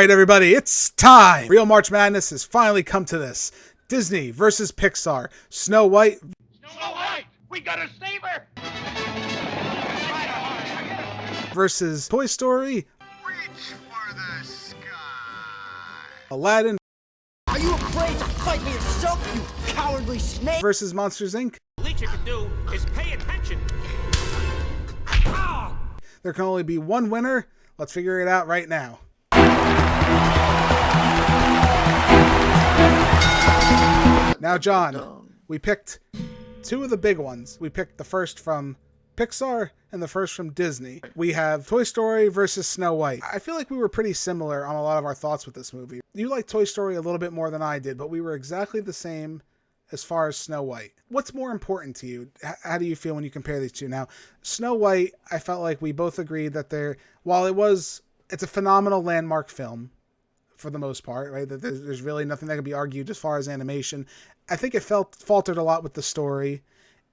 right, everybody, it's time. Real March Madness has finally come to this. Disney versus Pixar. Snow White. Snow White! We gotta save her! Versus Toy Story. Reach for the sky. Aladdin. Are you afraid to fight me yourself, you cowardly snake? Versus Monsters, Inc. The least you can do is pay attention. There can only be one winner. Let's figure it out right now. Now, John, we picked two of the big ones. We picked the first from Pixar and the first from Disney. We have Toy Story versus Snow White. I feel like we were pretty similar on a lot of our thoughts with this movie. You liked Toy Story a little bit more than I did, but we were exactly the same as far as Snow White. What's more important to you? How do you feel when you compare these two? Now, Snow White, I felt like we both agreed that while it's a phenomenal landmark film for the most part, right? That there's really nothing that can be argued as far as animation. I think it faltered a lot with the story.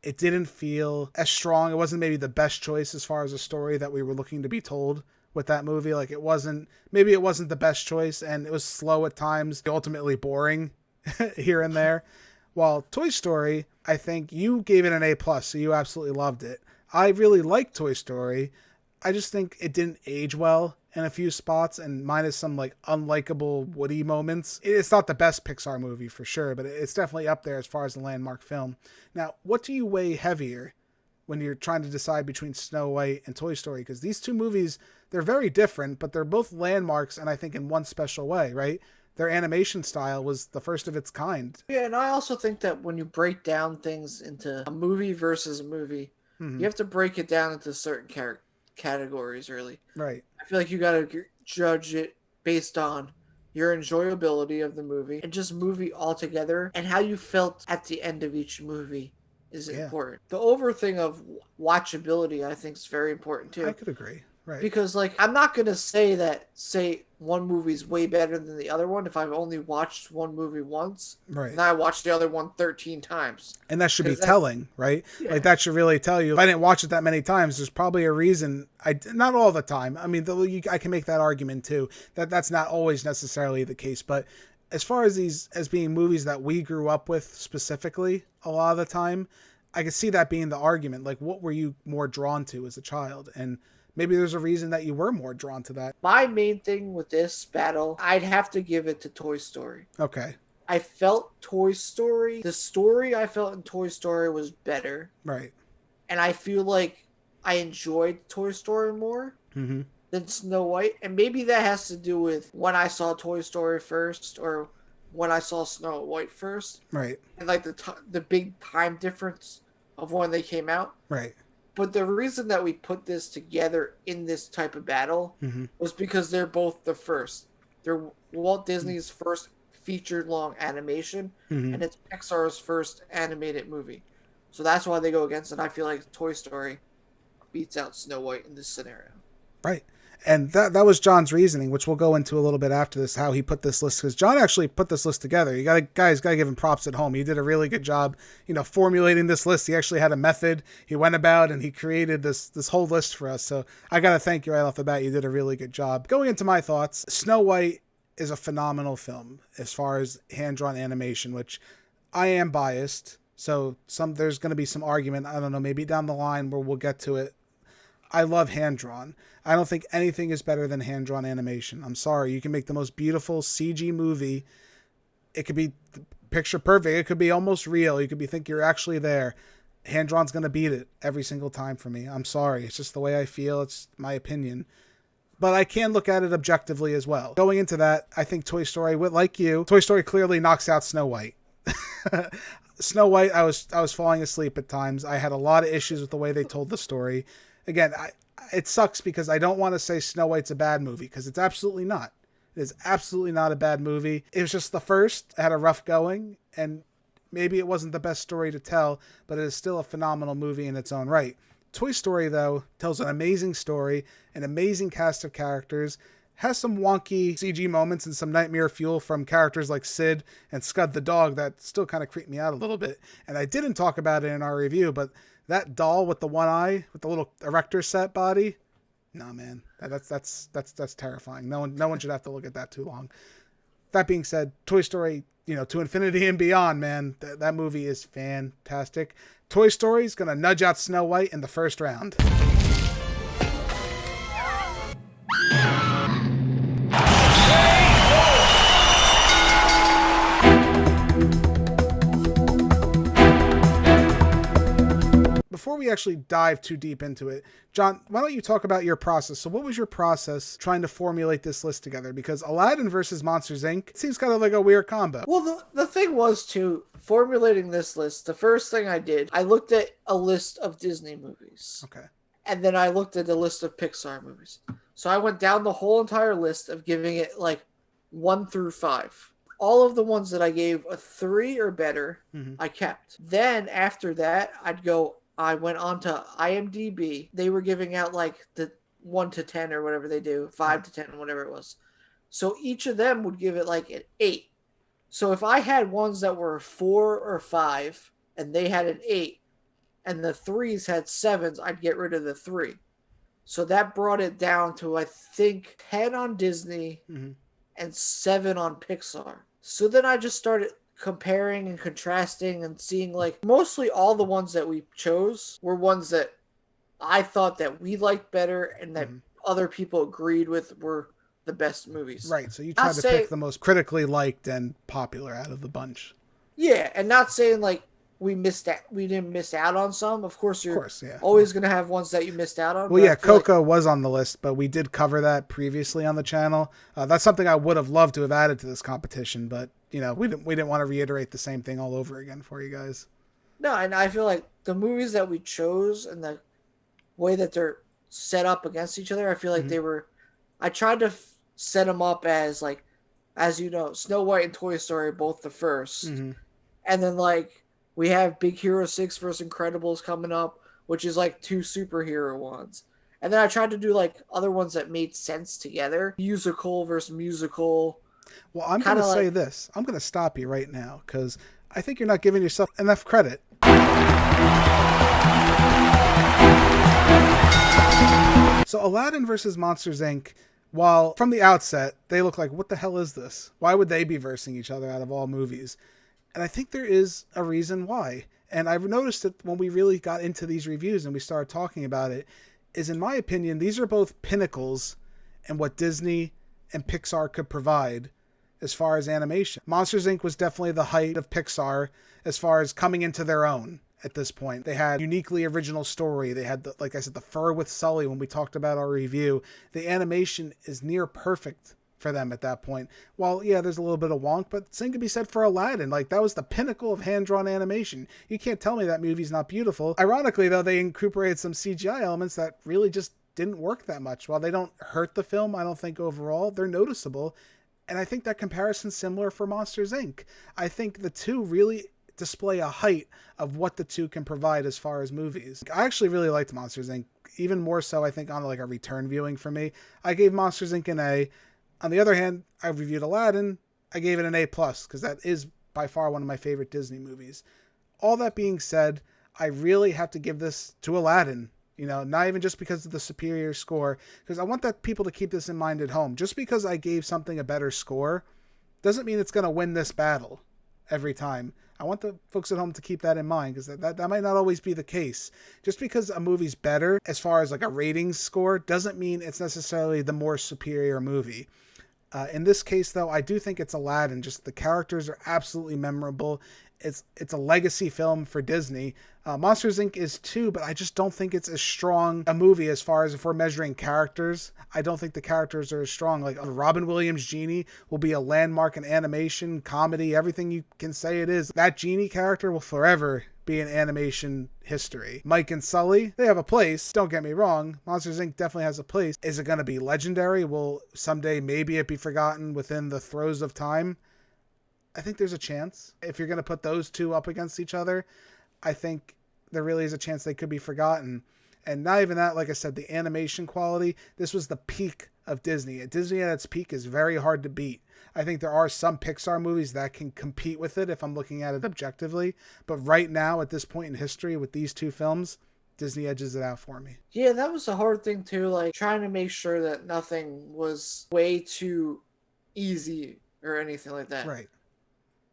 It didn't feel as strong. It wasn't maybe the best choice as far as a story that we were looking to be told with that movie. Like maybe it wasn't the best choice, and it was slow at times, ultimately boring here and there. While Toy Story, I think you gave it an A+, so you absolutely loved it. I really liked Toy Story. I just think it didn't age well in a few spots, and minus some like unlikable Woody moments. It's not the best Pixar movie for sure, but it's definitely up there as far as the landmark film. Now, what do you weigh heavier when you're trying to decide between Snow White and Toy Story? Because these two movies, they're very different, but they're both landmarks, and I think in one special way, right? Their animation style was the first of its kind. Yeah, and I also think that when you break down things into a movie versus a movie, you have to break it down into certain categories, really. Right. I feel like you got to judge it based on your enjoyability of the movie and just movie altogether, and how you felt at the end of each movie is important. The over thing of watchability, I think, is very important too. I could agree. Right. Because, like, I'm not going to say one movie's way better than the other one if I've only watched one movie once. Right. And I watched the other one 13 times. And that should be telling, right? Yeah. Like, that should really tell you. If I didn't watch it that many times, there's probably a reason. Not all the time. I mean, I can make that argument, too. That's not always necessarily the case. But as far as these as being movies that we grew up with specifically a lot of the time, I could see that being the argument. Like, what were you more drawn to as a child? And maybe there's a reason that you were more drawn to that. My main thing with this battle, I'd have to give it to Toy Story. Okay. I felt Toy Story, the story I felt in Toy Story was better. Right. And I feel like I enjoyed Toy Story more than Snow White. And maybe that has to do with when I saw Toy Story first or when I saw Snow White first. Right. And like the big time difference of when they came out. Right. But the reason that we put this together in this type of battle was because they're both the first. They're Walt Disney's first featured-long animation, and it's Pixar's first animated movie. So that's why they go against it. I feel like Toy Story beats out Snow White in this scenario. Right. And that was John's reasoning, which we'll go into a little bit after this, how he put this list, because John actually put this list together. Guys got to give him props at home. He did a really good job, formulating this list. He actually had a method he went about, and he created this whole list for us. So I got to thank you right off the bat. You did a really good job. Going into my thoughts, Snow White is a phenomenal film as far as hand-drawn animation, which I am biased. So there's going to be some argument. I don't know, maybe down the line where we'll get to it. I love hand-drawn. I don't think anything is better than hand-drawn animation. I'm sorry. You can make the most beautiful CG movie. It could be picture perfect. It could be almost real. You could think you're actually there. Hand-drawn's going to beat it every single time for me. I'm sorry. It's just the way I feel. It's my opinion. But I can look at it objectively as well. Going into that, I think Toy Story, like you, Toy Story clearly knocks out Snow White. Snow White, I was falling asleep at times. I had a lot of issues with the way they told the story. Again, it sucks because I don't want to say Snow White's a bad movie, because it's absolutely not. It is absolutely not a bad movie. It was just the first. It had a rough going, and maybe it wasn't the best story to tell, but it is still a phenomenal movie in its own right. Toy Story, though, tells an amazing story, an amazing cast of characters, has some wonky CG moments and some nightmare fuel from characters like Sid and Scud the dog that still kind of creep me out a little bit. And I didn't talk about it in our review, but that doll with the one eye, with the little erector set body, Nah, man, that's terrifying. No one should have to look at that too long. That being said, Toy Story, to infinity and beyond, man, that movie is fantastic. Toy Story's gonna nudge out Snow White in the first round. Before we actually dive too deep into it, John, why don't you talk about your process? So what was your process trying to formulate this list together? Because Aladdin versus Monsters, Inc. seems kind of like a weird combo. Well, the thing was, too, formulating this list, the first thing I did, I looked at a list of Disney movies. Okay. And then I looked at a list of Pixar movies. So I went down the whole entire list of giving it like 1 through 5. All of the ones that I gave a 3 or better, I kept. Then after that, I went on to IMDb. They were giving out like the 1 to 10 or whatever they do, 5 to 10, whatever it was. So each of them would give it like an 8. So if I had ones that were 4 or 5 and they had an 8 and the 3s had 7s, I'd get rid of the 3. So that brought it down to, I think, 10 on Disney and 7 on Pixar. So then I just started comparing and contrasting and seeing, like, mostly all the ones that we chose were ones that I thought that we liked better and that other people agreed with were the best movies. Right, so you tried to pick the most critically liked and popular out of the bunch. Yeah, and not saying like we didn't miss out on some. Of course, yeah. always going to have ones that you missed out on. Well, yeah, Coco was on the list, but we did cover that previously on the channel. That's something I would have loved to have added to this competition, but we didn't want to reiterate the same thing all over again for you guys. No, and I feel like the movies that we chose and the way that they're set up against each other, I feel like they were. I tried to set them up as, like, as you know, Snow White and Toy Story both the first, and then like we have Big Hero 6 versus Incredibles coming up, which is like 2 superhero ones. And then I tried to do like other ones that made sense together, musical versus musical. Well, I'm going to say this. I'm going to stop you right now because I think you're not giving yourself enough credit. So Aladdin versus Monsters, Inc., while from the outset, they look like, what the hell is this? Why would they be versing each other out of all movies? And I think there is a reason why. And I've noticed that when we really got into these reviews and we started talking about it, is in my opinion, these are both pinnacles in what Disney and Pixar could provide as far as animation. Monsters, Inc. was definitely the height of Pixar as far as coming into their own at this point. They had uniquely original story. They had, like I said, the fur with Sully when we talked about our review. The animation is near perfect for them at that point. While, yeah, there's a little bit of wonk, but same could be said for Aladdin. Like, that was the pinnacle of hand-drawn animation. You can't tell me that movie's not beautiful. Ironically, though, they incorporated some CGI elements that really just didn't work that much. While they don't hurt the film, I don't think overall, they're noticeable. And I think that comparison's similar for Monsters, Inc. I think the two really display a height of what the two can provide as far as movies. I actually really liked Monsters, Inc. Even more so, I think, on like a return viewing for me. I gave Monsters, Inc. an A. On the other hand, I reviewed Aladdin. I gave it an A+, because that is by far one of my favorite Disney movies. All that being said, I really have to give this to Aladdin. Not even just because of the superior score, because I want that people to keep this in mind at home. Just because I gave something a better score doesn't mean it's going to win this battle every time. I want the folks at home to keep that in mind, because that might not always be the case. Just because a movie's better as far as like a ratings score doesn't mean it's necessarily the more superior movie. In this case, though, I do think it's Aladdin. Just the characters are absolutely memorable. It's a legacy film for Disney. Monsters, Inc. is too, but I just don't think it's as strong a movie as far as if we're measuring characters. I don't think the characters are as strong. Like, Robin Williams' Genie will be a landmark in animation, comedy, everything you can say it is. That Genie character will forever be in animation history. Mike and Sully, they have a place. Don't get me wrong. Monsters, Inc. definitely has a place. Is it going to be legendary? Will someday maybe it be forgotten within the throes of time? I think there's a chance. If you're going to put those two up against each other, I think there really is a chance they could be forgotten. And not even that, like I said, the animation quality, this was the peak of Disney. Disney at its peak is very hard to beat. I think there are some Pixar movies that can compete with it if I'm looking at it objectively. But right now, at this point in history with these two films, Disney edges it out for me. Yeah, that was a hard thing too, like trying to make sure that nothing was way too easy or anything like that. Right.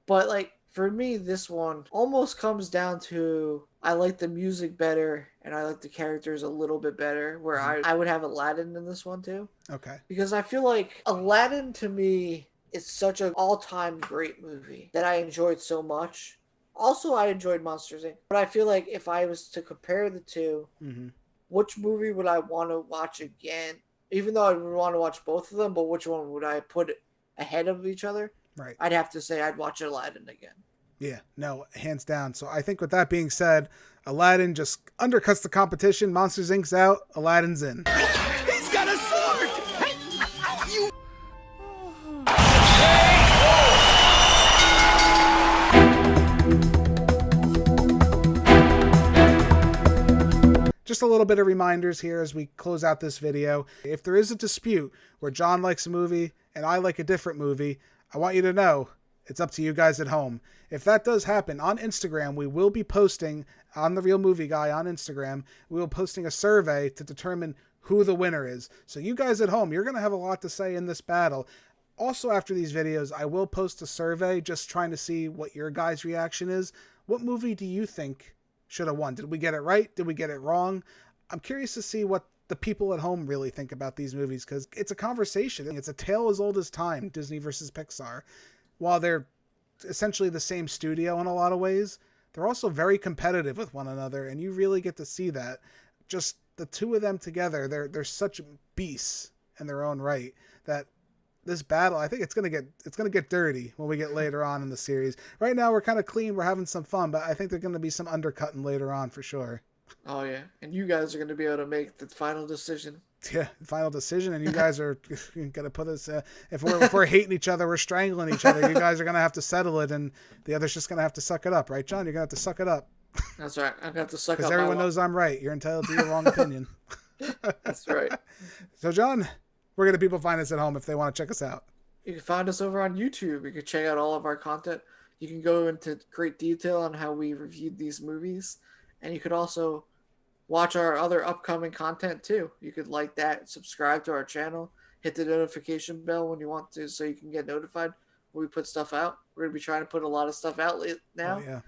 But like for me, this one almost comes down to I like the music better and I like the characters a little bit better, where I would have Aladdin in this one too. Okay. Because I feel like Aladdin to me is such an all-time great movie that I enjoyed so much. Also, I enjoyed Monsters, Inc. But I feel like if I was to compare the two, which movie would I want to watch again? Even though I would want to watch both of them, but which one would I put ahead of each other? Right. I'd have to say I'd watch Aladdin again. Yeah, no, hands down. So I think with that being said, Aladdin just undercuts the competition. Monsters, Inc.'s out. Aladdin's in. He's got a sword! You... Just a little bit of reminders here as we close out this video. If there is a dispute where John likes a movie and I like a different movie, I want you to know it's up to you guys at home. If that does happen, on Instagram, we will be posting, on The Real Movie Guy on Instagram, we will be posting a survey to determine who the winner is. So you guys at home, you're going to have a lot to say in this battle. Also, after these videos, I will post a survey just trying to see what your guys' reaction is. What movie do you think should have won? Did we get it right? Did we get it wrong? I'm curious to see what the people at home really think about these movies, because it's a conversation. It's a tale as old as time, Disney versus Pixar. While they're essentially the same studio in a lot of ways, they're also very competitive with one another, and you really get to see that. Just the two of them together, they're such beasts in their own right that this battle, I think it's gonna get dirty when we get later on in the series. Right now we're kind of clean, we're having some fun, but I think there's gonna be some undercutting later on for sure. Oh yeah, and you guys are going to be able to make the final decision. Yeah, final decision, and you guys are gonna put us. If we're hating each other, we're strangling each other. You guys are gonna have to settle it, and the other's just gonna have to suck it up, right, John? You're gonna have to suck it up. That's right. I'm going to have to suck up. Because everyone knows I'm right. You're entitled to your wrong opinion. That's right. So, John, where can the people find us at home if they want to check us out? You can find us over on YouTube. You can check out all of our content. You can go into great detail on how we reviewed these movies, and you could also watch our other upcoming content too. You could like that, subscribe to our channel, hit the notification bell when you want to so you can get notified when we put stuff out. We're going to be trying to put a lot of stuff out now. Oh, yeah.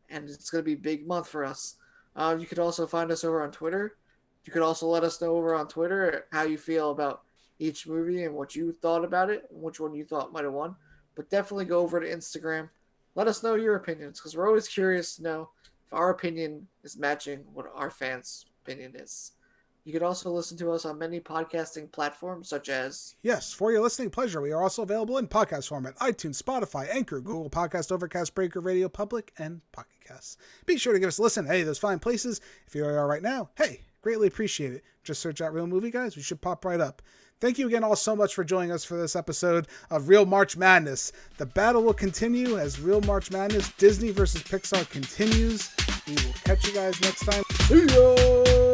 And it's going to be a big month for us. You could also find us over on Twitter. You could also let us know over on Twitter how you feel about each movie and what you thought about it and which one you thought might have won. But definitely go over to Instagram. Let us know your opinions, because we're always curious to know if our opinion is matching what our fans' opinion is. You could also listen to us on many podcasting platforms such as... Yes, for your listening pleasure, we are also available in podcast format: iTunes, Spotify, Anchor, Google Podcast, Overcast, Breaker, Radio Public, and Pocket Casts. Be sure to give us a listen. Hey, those fine places. If you are right now, hey, greatly appreciate it. Just search out Real Movie Guys. We should pop right up. Thank you again all so much for joining us for this episode of Real March Madness. The battle will continue as Real March Madness, Disney versus Pixar continues. We will catch you guys next time. See ya!